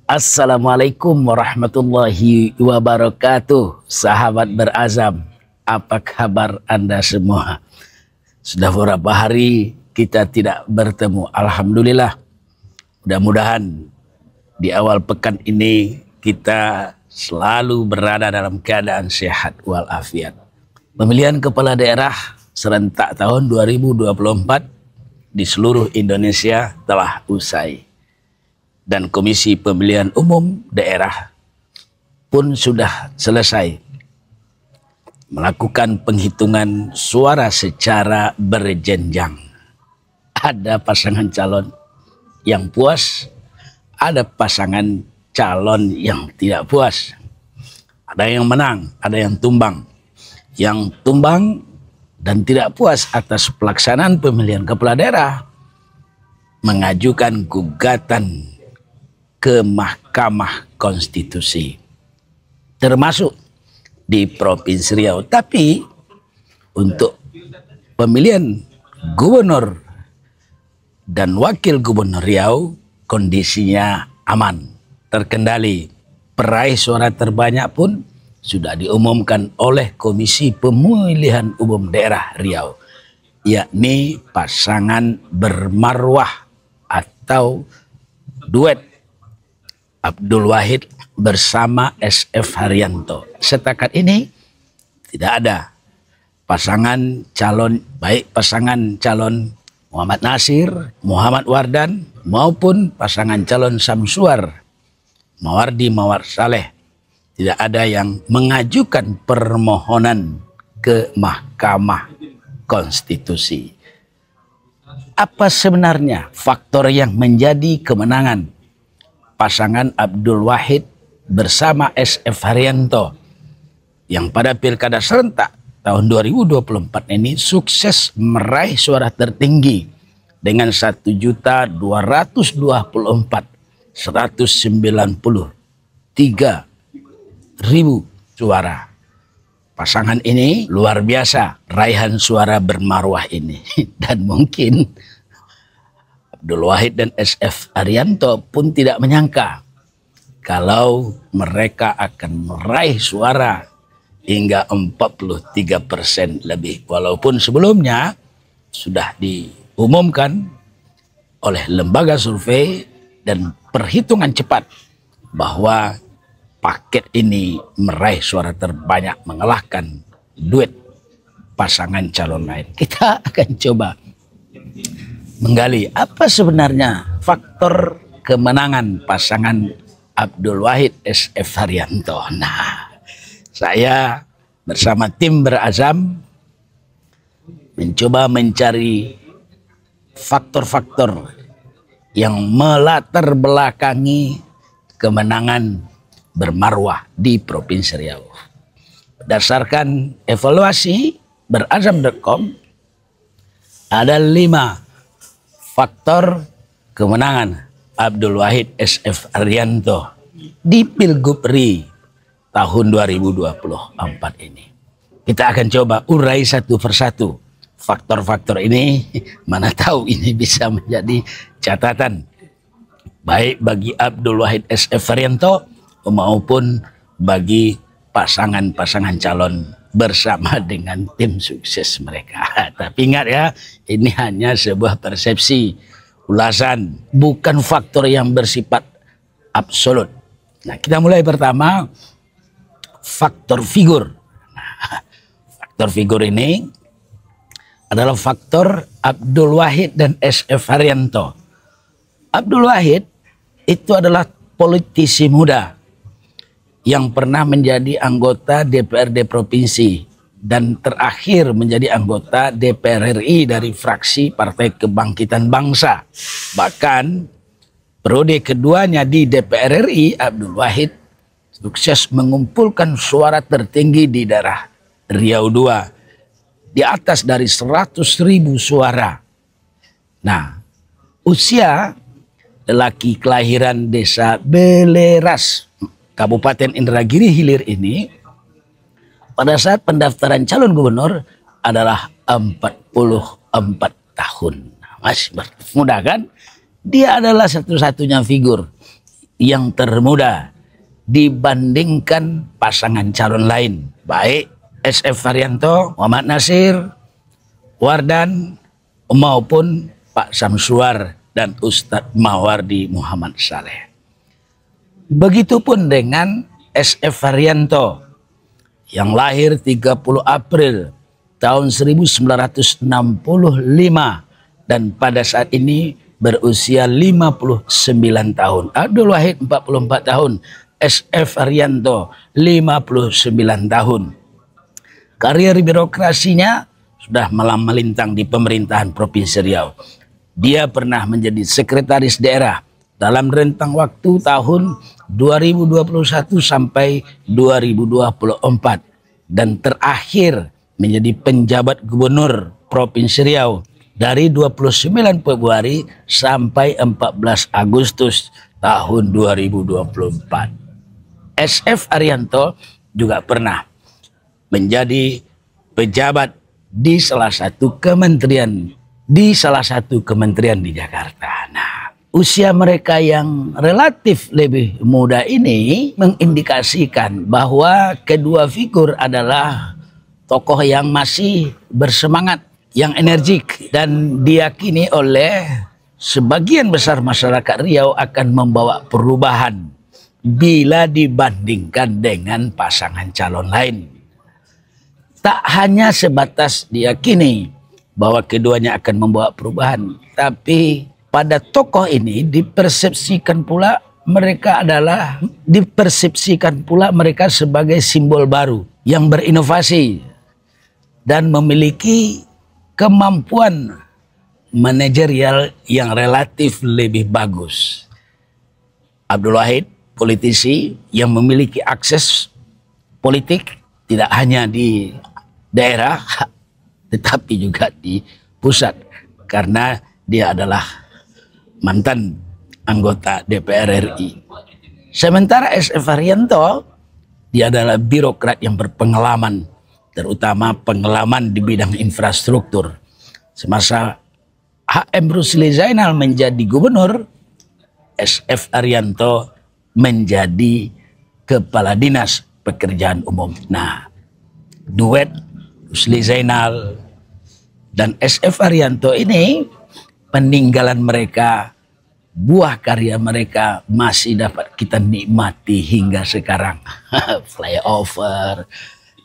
Assalamualaikum warahmatullahi wabarakatuh. Sahabat berazam, apa kabar Anda semua? Sudah beberapa hari kita tidak bertemu. Alhamdulillah. Mudah-mudahan di awal pekan ini kita selalu berada dalam keadaan sehat walafiat. Pemilihan kepala daerah serentak tahun 2024 di seluruh Indonesia telah usai. Dan Komisi Pemilihan Umum Daerah pun sudah selesai melakukan penghitungan suara secara berjenjang. Ada pasangan calon yang puas, ada pasangan calon yang tidak puas. Ada yang menang, ada yang tumbang. Yang tumbang dan tidak puas atas pelaksanaan pemilihan kepala daerah mengajukan gugatan ke Mahkamah Konstitusi, termasuk di Provinsi Riau. Tapi untuk pemilihan gubernur dan wakil gubernur Riau kondisinya aman, terkendali. Peraih suara terbanyak pun sudah diumumkan oleh Komisi Pemilihan Umum Daerah Riau, yakni pasangan bermarwah atau duet Abdul Wahid bersama SF Haryanto. Setakat ini tidak ada pasangan calon, baik pasangan calon Muhammad Nasir, Muhammad Wardan maupun pasangan calon Samsuar, Mawardi Mawar Saleh, tidak ada yang mengajukan permohonan ke Mahkamah Konstitusi. Apa sebenarnya faktor yang menjadi kemenangan pasangan Abdul Wahid bersama SF Haryanto yang pada pilkada serentak tahun 2024 ini sukses meraih suara tertinggi dengan 1.224.193.000 suara. Pasangan ini luar biasa raihan suara bermarwah ini. Dan mungkin Abdul Wahid dan SF Haryanto pun tidak menyangka kalau mereka akan meraih suara hingga 43% lebih. Walaupun sebelumnya sudah diumumkan oleh lembaga survei dan perhitungan cepat bahwa paket ini meraih suara terbanyak mengalahkan duet pasangan calon lain. Kita akan coba menggali apa sebenarnya faktor kemenangan pasangan Abdul Wahid SF Haryanto. Nah, saya bersama tim berazam mencoba mencari faktor-faktor yang melatar belakangi kemenangan bermarwah di Provinsi Riau. Berdasarkan evaluasi berazam.com, ada 5 faktor kemenangan Abdul Wahid SF Haryanto di Pilgub RI tahun 2024 ini. Kita akan coba urai satu persatu faktor-faktor ini, mana tahu ini bisa menjadi catatan baik bagi Abdul Wahid SF Haryanto maupun bagi pasangan-pasangan calon bersama dengan tim sukses mereka. Tapi ingat ya, ini hanya sebuah persepsi, ulasan, bukan faktor yang bersifat absolut. Nah, kita mulai pertama, faktor figur. Nah, faktor figur ini adalah faktor Abdul Wahid dan SF Haryanto. Abdul Wahid itu adalah politisi muda yang pernah menjadi anggota DPRD Provinsi dan terakhir menjadi anggota DPR RI dari fraksi Partai Kebangkitan Bangsa. Bahkan periode keduanya di DPR RI, Abdul Wahid sukses mengumpulkan suara tertinggi di daerah Riau II, di atas dari 100.000 suara. Nah, usia lelaki kelahiran desa Beleras, Kabupaten Indragiri Hilir ini pada saat pendaftaran calon gubernur adalah 44 tahun. Masih muda kan? Dia adalah satu-satunya figur yang termuda dibandingkan pasangan calon lain, baik SF Haryanto, Muhammad Nasir, Wardan, maupun Pak Samsuar dan Ustadz Mawardi Muhammad Saleh. Begitupun dengan SF Haryanto yang lahir 30 April tahun 1965 dan pada saat ini berusia 59 tahun. Abdul Wahid 44 tahun, SF Haryanto 59 tahun. Karir birokrasinya sudah malam melintang di pemerintahan Provinsi Riau. Dia pernah menjadi sekretaris daerah dalam rentang waktu tahun 2021 sampai 2024 dan terakhir menjadi penjabat gubernur Provinsi Riau dari 29 Februari sampai 14 Agustus tahun 2024. SF Haryanto juga pernah menjadi pejabat di salah satu kementerian di Jakarta. Nah, usia mereka yang relatif lebih muda ini mengindikasikan bahwa kedua figur adalah tokoh yang masih bersemangat, yang energik, dan diyakini oleh sebagian besar masyarakat Riau akan membawa perubahan bila dibandingkan dengan pasangan calon lain. Tak hanya sebatas diyakini bahwa keduanya akan membawa perubahan, tapi pada tokoh ini dipersepsikan pula mereka sebagai simbol baru yang berinovasi dan memiliki kemampuan manajerial yang relatif lebih bagus. Abdul Wahid, politisi yang memiliki akses politik tidak hanya di daerah tetapi juga di pusat karena dia adalah mantan anggota DPR RI. Sementara SF Haryanto, dia adalah birokrat yang berpengalaman, terutama pengalaman di bidang infrastruktur. Semasa HM Rusli Zainal menjadi gubernur, SF Haryanto menjadi kepala dinas pekerjaan umum. Nah, duet Rusli Zainal dan SF Haryanto ini, peninggalan mereka, buah karya mereka masih dapat kita nikmati hingga sekarang. Flyover,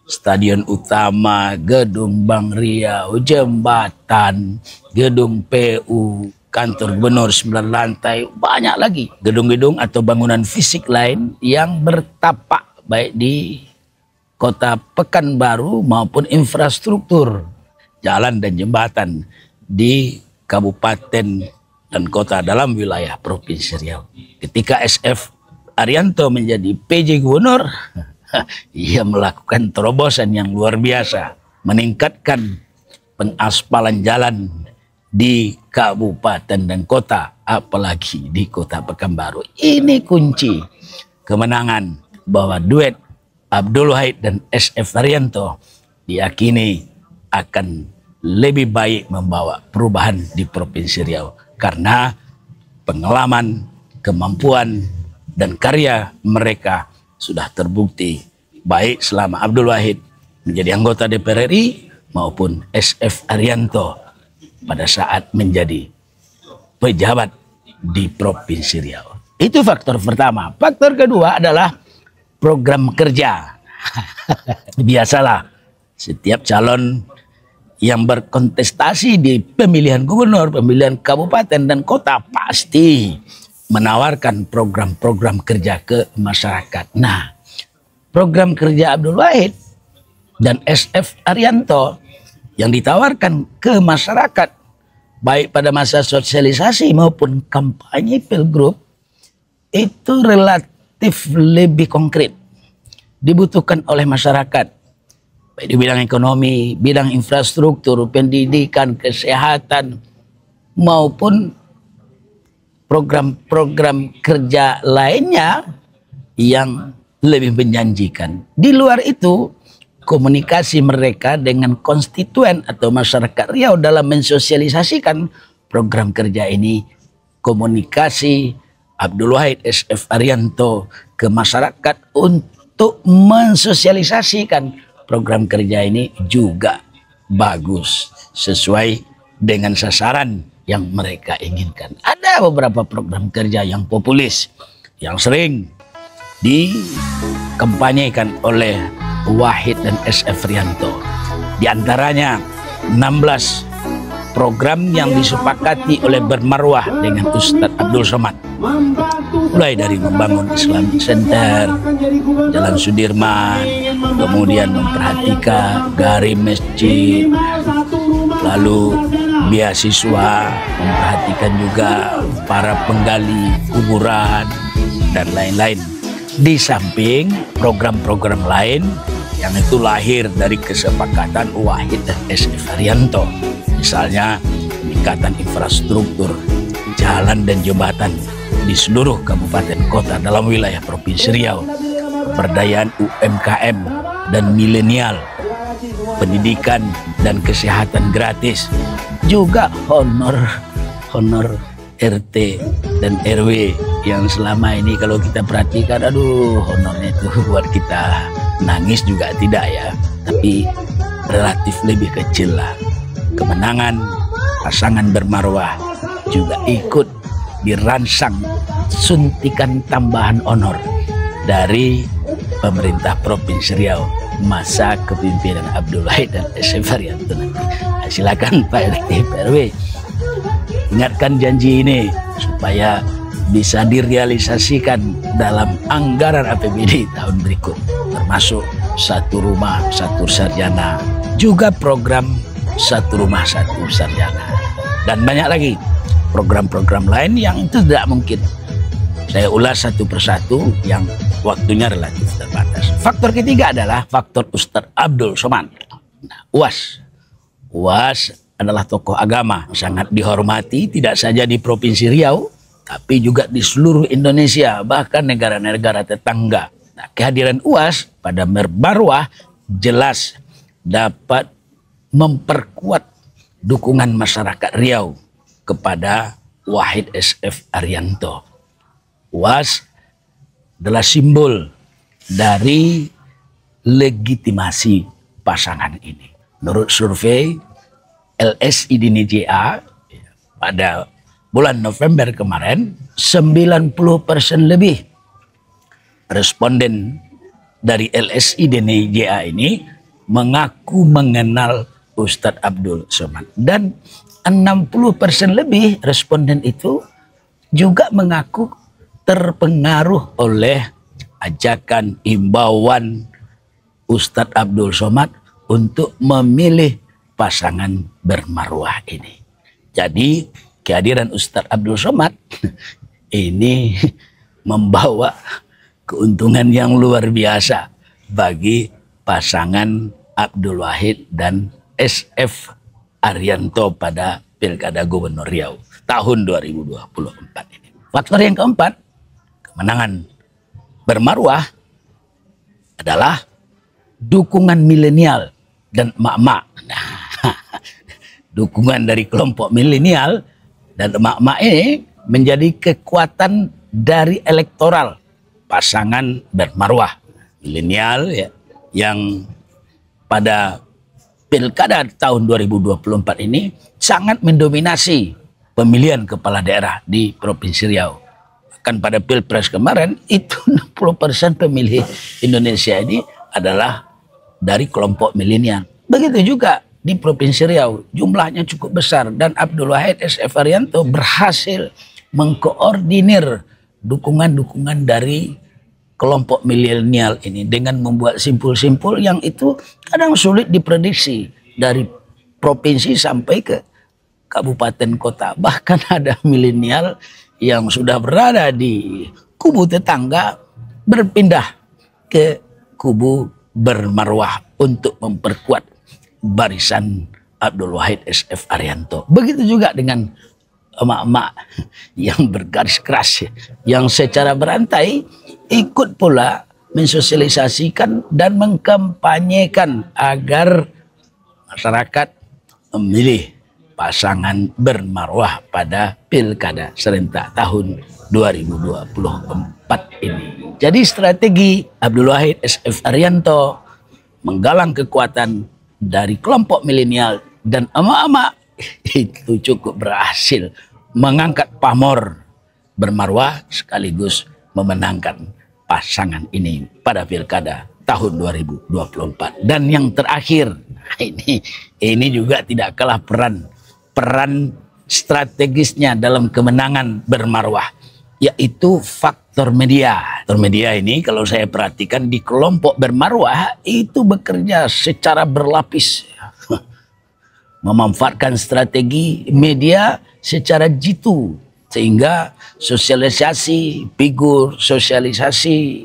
stadion utama, gedung Bank Riau, jembatan, gedung PU, kantor gubernur 9 lantai, banyak lagi gedung-gedung atau bangunan fisik lain yang bertapak baik di kota Pekanbaru maupun infrastruktur jalan dan jembatan di kabupaten dan kota dalam wilayah Provinsi Riau. Ketika SF Haryanto menjadi PJ Gubernur, ia melakukan terobosan yang luar biasa, meningkatkan pengaspalan jalan di kabupaten dan kota, apalagi di kota Pekanbaru. Ini kunci kemenangan bahwa duet Abdul Wahid dan SF Haryanto diyakini akan lebih baik membawa perubahan di Provinsi Riau karena pengalaman, kemampuan, dan karya mereka sudah terbukti baik selama Abdul Wahid menjadi anggota DPR RI maupun SF Haryanto pada saat menjadi pejabat di Provinsi Riau. Itu faktor pertama. Faktor kedua adalah program kerja. Biasalah, setiap calon yang berkontestasi di pemilihan gubernur, pemilihan kabupaten dan kota pasti menawarkan program-program kerja ke masyarakat. Nah, program kerja Abdul Wahid dan SF Haryanto yang ditawarkan ke masyarakat baik pada masa sosialisasi maupun kampanye pilgub itu relatif lebih konkret dibutuhkan oleh masyarakat baik di bidang ekonomi, bidang infrastruktur, pendidikan, kesehatan maupun program-program kerja lainnya yang lebih menjanjikan. Di luar itu, komunikasi mereka dengan konstituen atau masyarakat Riau dalam mensosialisasikan program kerja ini, komunikasi Abdul Wahid SF Arianto ke masyarakat untuk mensosialisasikan program kerja ini juga bagus, sesuai dengan sasaran yang mereka inginkan. Ada beberapa program kerja yang populis, yang sering dikampanyekan oleh Wahid dan SF Arianto. Di antaranya 16 program yang disepakati oleh Bermarwah dengan Ustadz Abdul Somad, mulai dari membangun Islamic Center, Jalan Sudirman, kemudian memperhatikan garim masjid, lalu beasiswa, memperhatikan juga para penggali kuburan, dan lain-lain. Di samping program-program lain yang itu lahir dari kesepakatan Wahid dan SF Arianto. Misalnya peningkatan infrastruktur, jalan dan jembatan di seluruh kabupaten kota dalam wilayah Provinsi Riau, pemberdayaan UMKM dan milenial, pendidikan dan kesehatan gratis, juga honor RT dan RW yang selama ini kalau kita perhatikan, aduh, honornya itu buat kita nangis juga tidak ya, tapi relatif lebih kecil lah. Kemenangan pasangan Bermarwah juga ikut dirangsang suntikan tambahan honor dari pemerintah Provinsi Riau masa kepemimpinan Abdul Wahid dan SF Arianto. Silakan Pak RT PRW ingatkan janji ini supaya bisa direalisasikan dalam anggaran APBD tahun berikut, termasuk satu rumah satu sarjana, juga program satu rumah satu sarjana, dan banyak lagi program-program lain yang itu tidak mungkin saya ulas satu persatu yang waktunya relatif terbatas. Faktor ketiga adalah faktor Ustadz Abdul Somad. Nah, UAS adalah tokoh agama sangat dihormati tidak saja di Provinsi Riau tapi juga di seluruh Indonesia, bahkan negara-negara tetangga. Nah, kehadiran UAS pada Bermarwah jelas dapat memperkuat dukungan masyarakat Riau kepada Wahid SF Arianto. UAS adalah simbol dari legitimasi pasangan ini. Menurut survei LSI DNIJA pada bulan November kemarin, 90% lebih responden dari LSI DNIJA ini mengaku mengenal Ustadz Abdul Somad, dan 60% lebih responden itu juga mengaku terpengaruh oleh ajakan imbauan Ustadz Abdul Somad untuk memilih pasangan Bermarwah ini. Jadi kehadiran Ustadz Abdul Somad ini membawa keuntungan yang luar biasa bagi pasangan Abdul Wahid dan SF Arianto pada Pilkada Gubernur Riau tahun 2024 ini. Faktor yang keempat, kemenangan Bermarwah adalah dukungan milenial dan emak-emak. Nah, dukungan dari kelompok milenial dan emak-emak ini menjadi kekuatan dari elektoral pasangan Bermarwah. Milenial ya, yang pada Pilkada tahun 2024 ini sangat mendominasi pemilihan kepala daerah di Provinsi Riau. Bahkan pada Pilpres kemarin itu 60% pemilih Indonesia ini adalah dari kelompok milenial. Begitu juga di Provinsi Riau jumlahnya cukup besar, dan Abdul Wahid SF Arianto berhasil mengkoordinir dukungan-dukungan dari kelompok milenial ini dengan membuat simpul-simpul yang itu kadang sulit diprediksi dari provinsi sampai ke kabupaten kota. Bahkan ada milenial yang sudah berada di kubu tetangga berpindah ke kubu Bermarwah untuk memperkuat barisan Abdul Wahid SF Arianto. Begitu juga dengan emak-emak yang bergaris keras, yang secara berantai ikut pula mensosialisasikan dan mengkampanyekan agar masyarakat memilih pasangan bermarwah pada Pilkada serentak tahun 2024 ini. Jadi strategi Abdul Wahid SF Arianto menggalang kekuatan dari kelompok milenial dan emak-emak itu cukup berhasil mengangkat pamor bermarwah sekaligus memenangkan pasangan ini pada Pilkada tahun 2024. Dan yang terakhir, ini juga tidak kalah peran strategisnya dalam kemenangan bermarwah, yaitu faktor media. Faktor media ini kalau saya perhatikan di kelompok bermarwah itu bekerja secara berlapis, memanfaatkan strategi media secara jitu, sehingga sosialisasi figur, sosialisasi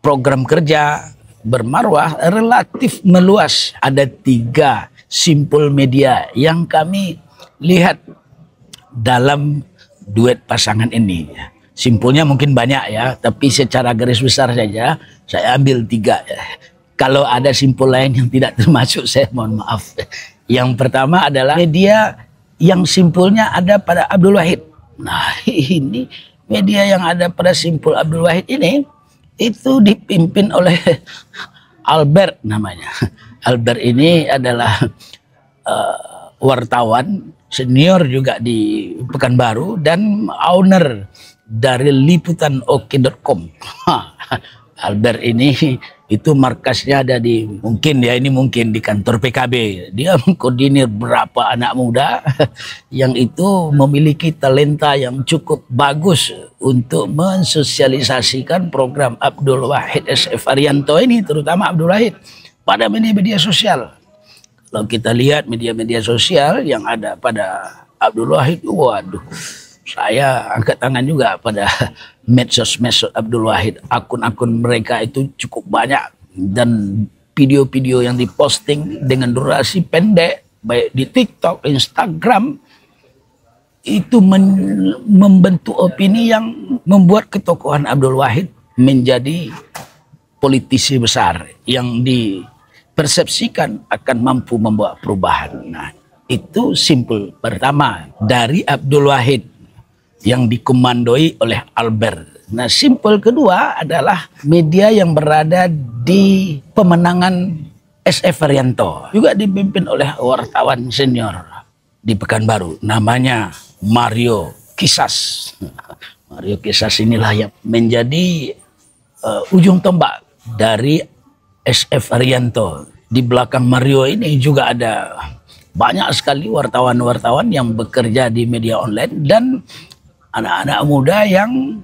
program kerja bermarwah relatif meluas. Ada 3 simpul media yang kami lihat dalam duet pasangan ini. Simpulnya mungkin banyak ya, tapi secara garis besar saja saya ambil 3. Kalau ada simpul lain yang tidak termasuk, saya mohon maaf. Yang pertama adalah media yang simpulnya ada pada Abdul Wahid. Nah, ini media yang ada pada simpul Abdul Wahid ini itu dipimpin oleh Albert namanya. Albert ini adalah wartawan senior juga di Pekanbaru dan owner dari liputanoke.com. Albert ini itu markasnya ada di mungkin di kantor PKB. Dia mengkoordinir berapa anak muda yang itu memiliki talenta yang cukup bagus untuk mensosialisasikan program Abdul Wahid SF Arianto ini, terutama Abdul Wahid pada media-media sosial. Kalau kita lihat media-media sosial yang ada pada Abdul Wahid, waduh, saya angkat tangan juga pada medsos Abdul Wahid. Akun-akun mereka itu cukup banyak dan video-video yang diposting dengan durasi pendek baik di TikTok, Instagram itu membentuk opini yang membuat ketokohan Abdul Wahid menjadi politisi besar yang dipersepsikan akan mampu membawa perubahan. Nah, itu simpul pertama dari Abdul Wahid yang dikomandoi oleh Albert. Nah, simpul kedua adalah media yang berada di pemenangan SF Arianto, juga dipimpin oleh wartawan senior di Pekanbaru, namanya Mario Kisas. Mario Kisas inilah yang menjadi ujung tombak dari SF Arianto. Di belakang Mario ini juga ada banyak sekali wartawan-wartawan yang bekerja di media online dan anak-anak muda yang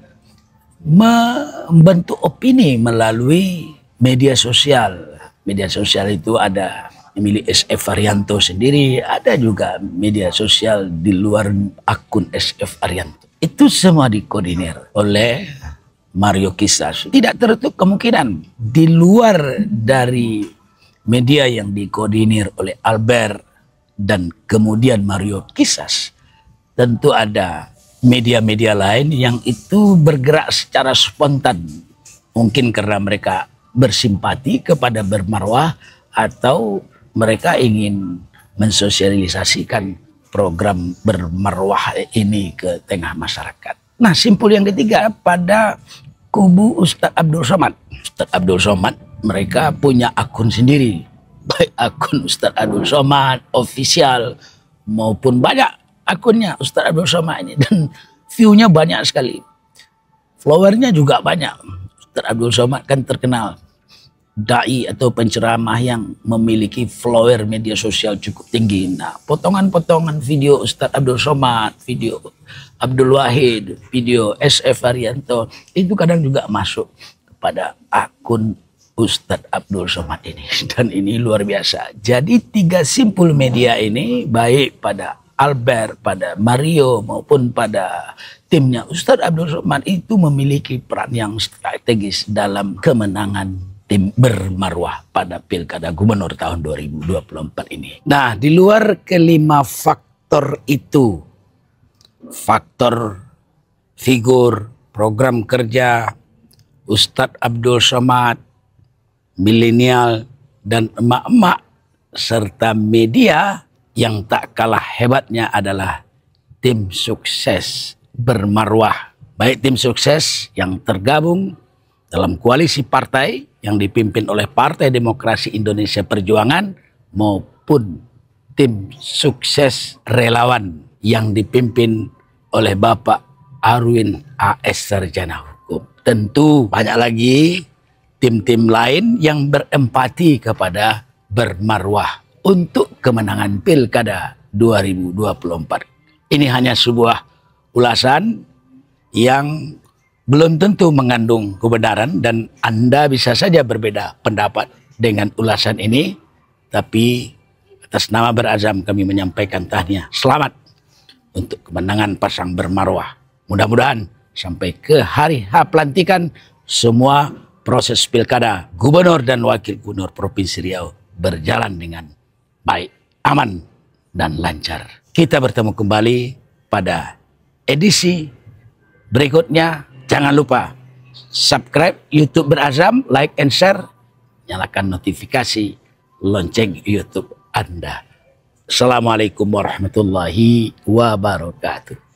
membentuk opini melalui media sosial. Media sosial itu ada milik SF Arianto sendiri, ada juga media sosial di luar akun SF Arianto. Itu semua dikoordinir oleh Mario Kisas. Tidak tertutup kemungkinan di luar dari media yang dikoordinir oleh Albert dan kemudian Mario Kisas, tentu ada media-media lain yang itu bergerak secara spontan. Mungkin karena mereka bersimpati kepada bermarwah atau mereka ingin mensosialisasikan program bermarwah ini ke tengah masyarakat. Nah, simpul yang ketiga pada kubu Ustadz Abdul Somad. Ustadz Abdul Somad mereka punya akun sendiri. Baik akun Ustadz Abdul Somad official maupun banyak akunnya Ustadz Abdul Somad ini, dan view-nya banyak sekali, followernya juga banyak. Ustadz Abdul Somad kan terkenal dai atau penceramah yang memiliki follower media sosial cukup tinggi. Nah, potongan-potongan video Ustadz Abdul Somad, video Abdul Wahid, video SF Arianto itu kadang juga masuk kepada akun Ustadz Abdul Somad ini. Dan ini luar biasa. Jadi 3 simpul media ini baik pada Albert, pada Mario maupun pada timnya Ustadz Abdul Somad itu memiliki peran yang strategis dalam kemenangan tim bermarwah pada Pilkada Gubernur tahun 2024 ini. Nah, di luar kelima faktor itu, faktor figur, program kerja Ustadz Abdul Somad, milenial dan emak-emak serta media yang tak kalah hebatnya adalah tim sukses bermarwah. Baik tim sukses yang tergabung dalam koalisi partai yang dipimpin oleh Partai Demokrasi Indonesia Perjuangan maupun tim sukses relawan yang dipimpin oleh Bapak Arwin A.S. Sarjana Hukum. Tentu banyak lagi tim-tim lain yang berempati kepada bermarwah untuk kemenangan Pilkada 2024. Ini hanya sebuah ulasan yang belum tentu mengandung kebenaran dan Anda bisa saja berbeda pendapat dengan ulasan ini, tapi atas nama Berazam kami menyampaikan tahniah selamat untuk kemenangan pasang bermarwah. Mudah-mudahan sampai ke hari H pelantikan semua proses pilkada gubernur dan wakil gubernur Provinsi Riau berjalan dengan baik, aman, dan lancar. Kita bertemu kembali pada edisi berikutnya. Jangan lupa subscribe YouTube Berazam, like and share, nyalakan notifikasi lonceng YouTube Anda. Assalamualaikum warahmatullahi wabarakatuh.